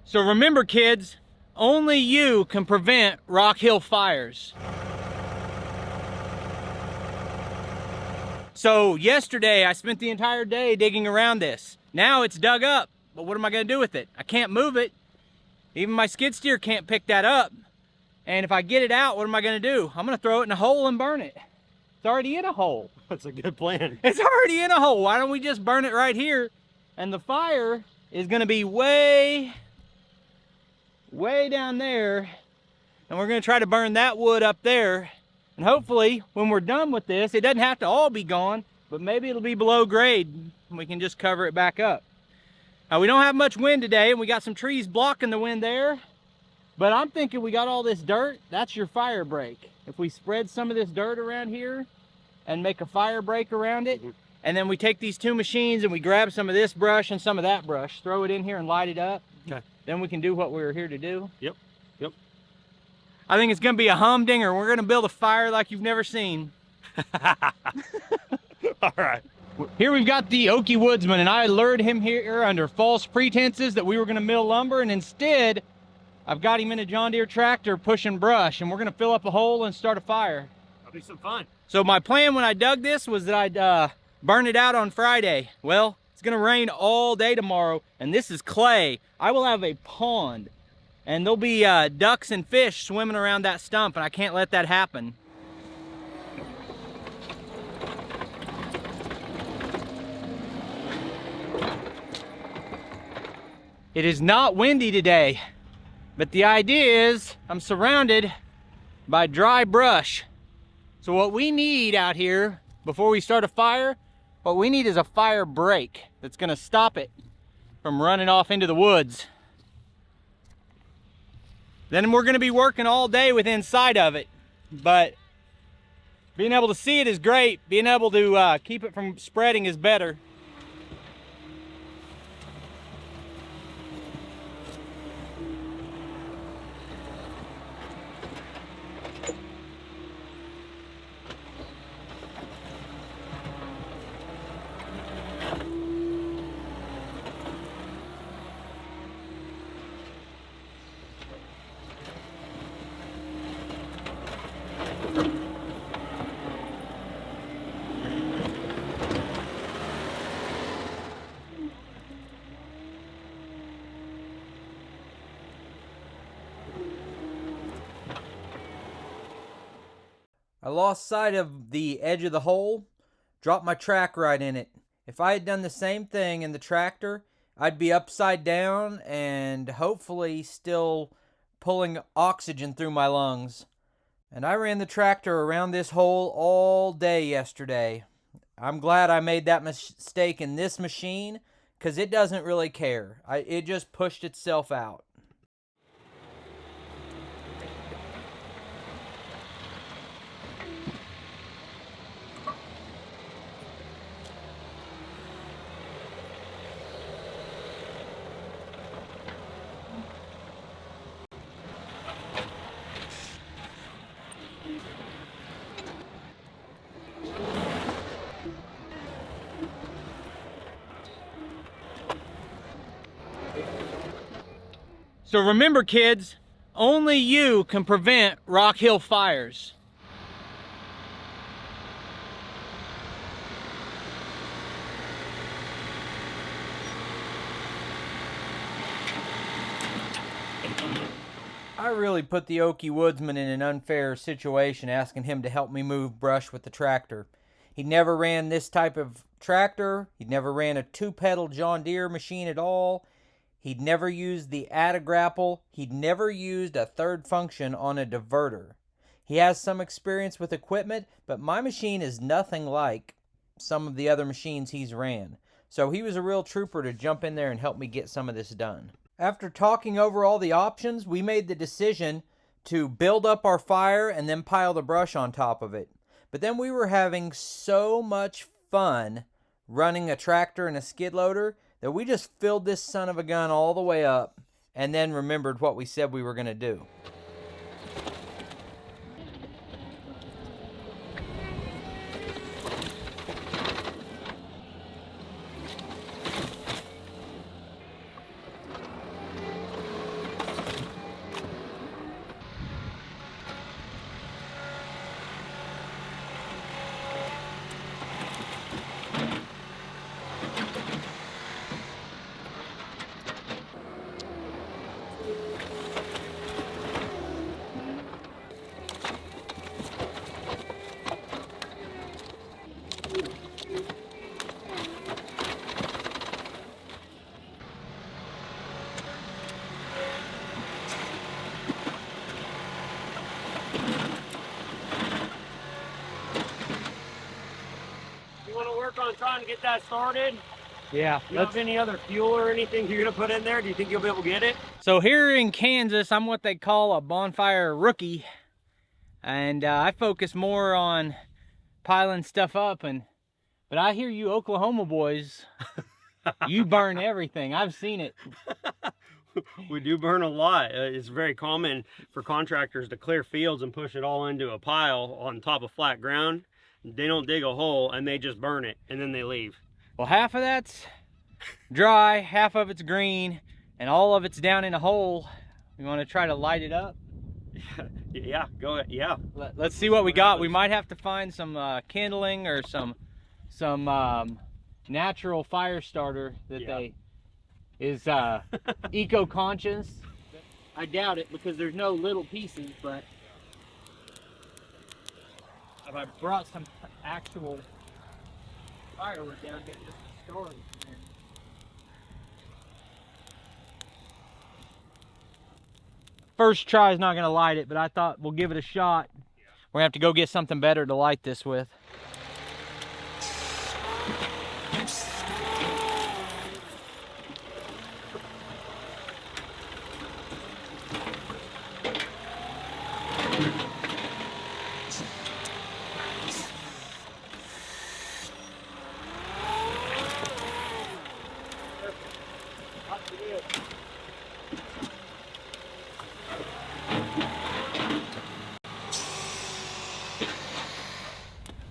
So remember, kids, only you can prevent Rock Hill fires. So yesterday I spent the entire day digging around this. Now it's dug up, but what am I gonna do with it? I can't move it. Even my skid steer can't pick that up. And if I get it out, what am I gonna do? I'm gonna throw it in a hole and burn it. It's already in a hole. That's a good plan. It's already in a hole. Why don't we just burn it right here? And the fire is gonna be way down there. And we're gonna try to burn that wood up there. And hopefully, when we're done with this, it doesn't have to all be gone, but maybe it'll be below grade and we can just cover it back up. Now, we don't have much wind today, and we got some trees blocking the wind there, but I'm thinking we got all this dirt, that's your fire break. If we spread some of this dirt around here and make a fire break around it, and then we take these two machines and we grab some of this brush and some of that brush, throw it in here and light it up, okay. Then we can do what we were here to do. Yep. I think it's gonna be a humdinger. We're gonna build a fire like you've never seen. All right. Here we've got the Okie Woodsman, and I lured him here under false pretenses that we were gonna mill lumber, and instead, I've got him in a John Deere tractor pushing brush, and we're gonna fill up a hole and start a fire. That'll be some fun. So my plan when I dug this was that I'd burn it out on Friday. Well, it's gonna rain all day tomorrow, and this is clay. I will have a pond. And there'll be ducks and fish swimming around that stump, and I can't let that happen. It is not windy today, but the idea is I'm surrounded by dry brush. So what we need out here before we start a fire, what we need is a fire break that's gonna stop it from running off into the woods. Then we're gonna be working all day with inside of it. But being able to see it is great. Being able to keep it from spreading is better. I lost sight of the edge of the hole, dropped my track right in it. If I had done the same thing in the tractor, I'd be upside down and hopefully still pulling oxygen through my lungs. And I ran the tractor around this hole all day yesterday. I'm glad I made that mistake in this machine because it doesn't really care. It just pushed itself out. So remember, kids, only you can prevent Rock Hill fires. I really put the Okie Woodsman in an unfair situation asking him to help me move brush with the tractor. He never ran this type of tractor. He'd never ran a two-pedal John Deere machine at all. He'd never used the add-a-grapple. He'd never used a third function on a diverter. He has some experience with equipment, but my machine is nothing like some of the other machines he's ran. So he was a real trooper to jump in there and help me get some of this done. After talking over all the options, we made the decision to build up our fire and then pile the brush on top of it. But then we were having so much fun running a tractor and a skid loader that we just filled this son of a gun all the way up and then remembered what we said we were going to do. trying to get that started. Yeah. Do you have any other fuel or anything you're gonna put in there? Do you think you'll be able to get it? So here in Kansas, I'm what they call a bonfire rookie. And I focus more on piling stuff up. But I hear you Oklahoma boys, you burn everything. I've seen it. We do burn a lot. It's very common for contractors to clear fields and push it all into a pile on top of flat ground. They don't dig a hole and they just burn it and then they leave. Well, half of that's dry, half of it's green, and all of it's down in a hole. You want to try to light it up? Yeah, go ahead. Yeah. Let's see what we got. We might have to find some kindling or some natural fire starter that is eco-conscious. I doubt it because there's no little pieces, but if I brought some actual firewood down, get just a story. First try is not going to light it, but I thought we'll give it a shot. We're going to have to go get something better to light this with.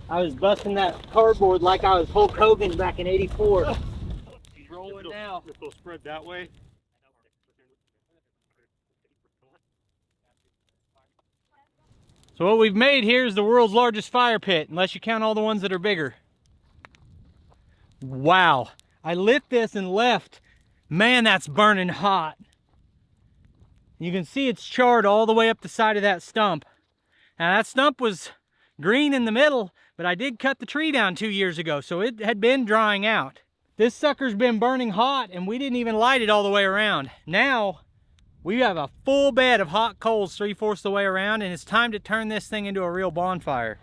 I was busting that cardboard like I was Hulk Hogan back in '84. He's rolling now. If they'll spread that way. So what we've made here is the world's largest fire pit, unless you count all the ones that are bigger. Wow. I lit this and left. Man, that's burning hot. You can see it's charred all the way up the side of that stump. Now that stump was green in the middle, but I did cut the tree down 2 years ago, so it had been drying out. This sucker's been burning hot and we didn't even light it all the way around. Now we have a full bed of hot coals 3/4 the way around, and it's time to turn this thing into a real bonfire.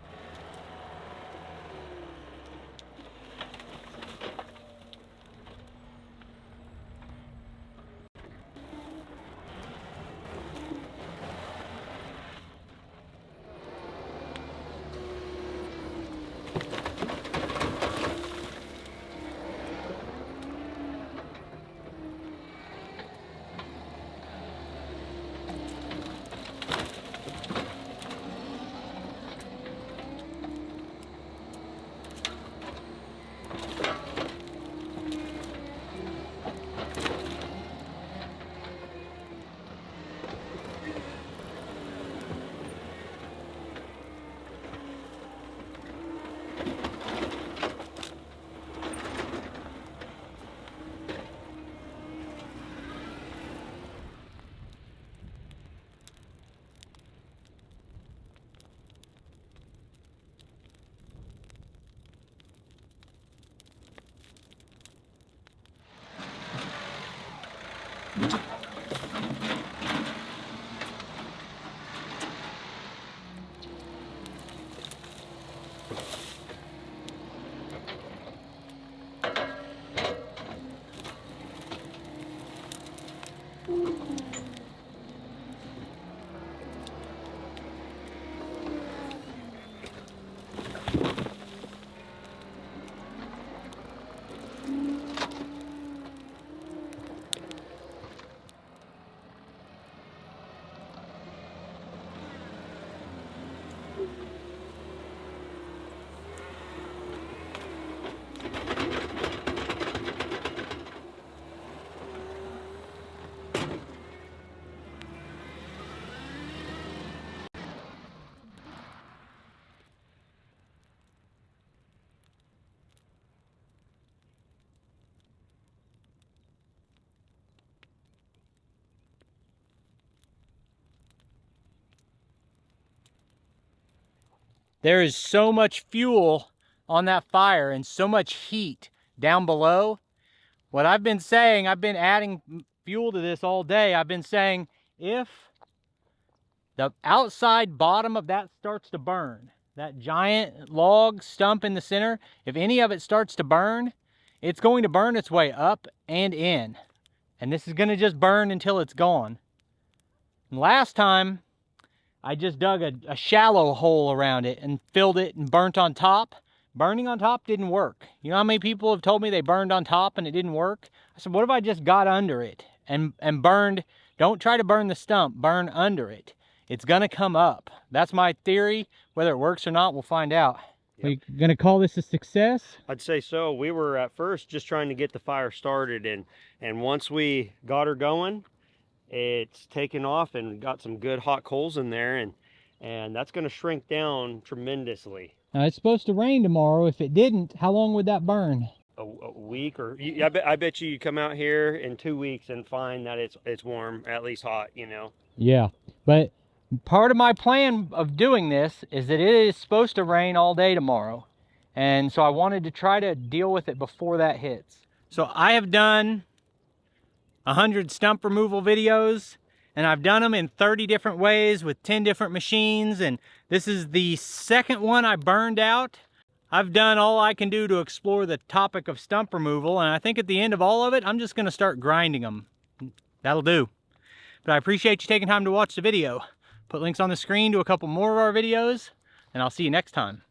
There is so much fuel on that fire and so much heat down below. What I've been saying, I've been adding fuel to this all day. I've been saying if the outside bottom of that starts to burn, that giant log stump in the center, if any of it starts to burn, it's going to burn its way up and in. And this is going to just burn until it's gone. And last time, I just dug a shallow hole around it and filled it and burnt on top. Burning on top didn't work. You know how many people have told me they burned on top and it didn't work? I said, what if I just got under it and burned? Don't try to burn the stump, burn under it. It's gonna come up. That's my theory. Whether it works or not, we'll find out. Yep. Are you gonna call this a success? I'd say so. We were at first just trying to get the fire started, and once we got her going, it's taken off and got some good hot coals in there, and that's going to shrink down tremendously. Now, it's supposed to rain tomorrow. If it didn't, how long would that burn? A week, or I bet you come out here in 2 weeks and find that it's warm, at least hot, you know. Yeah, but part of my plan of doing this is that it is supposed to rain all day tomorrow, and so I wanted to try to deal with it before that hits. So I have done 100 stump removal videos, and I've done them in 30 different ways with 10 different machines, and this is the second one I burned out. I've done all I can do to explore the topic of stump removal, and I think at the end of all of it, I'm just going to start grinding them. That'll do. But I appreciate you taking time to watch the video. Put links on the screen to a couple more of our videos, and I'll see you next time.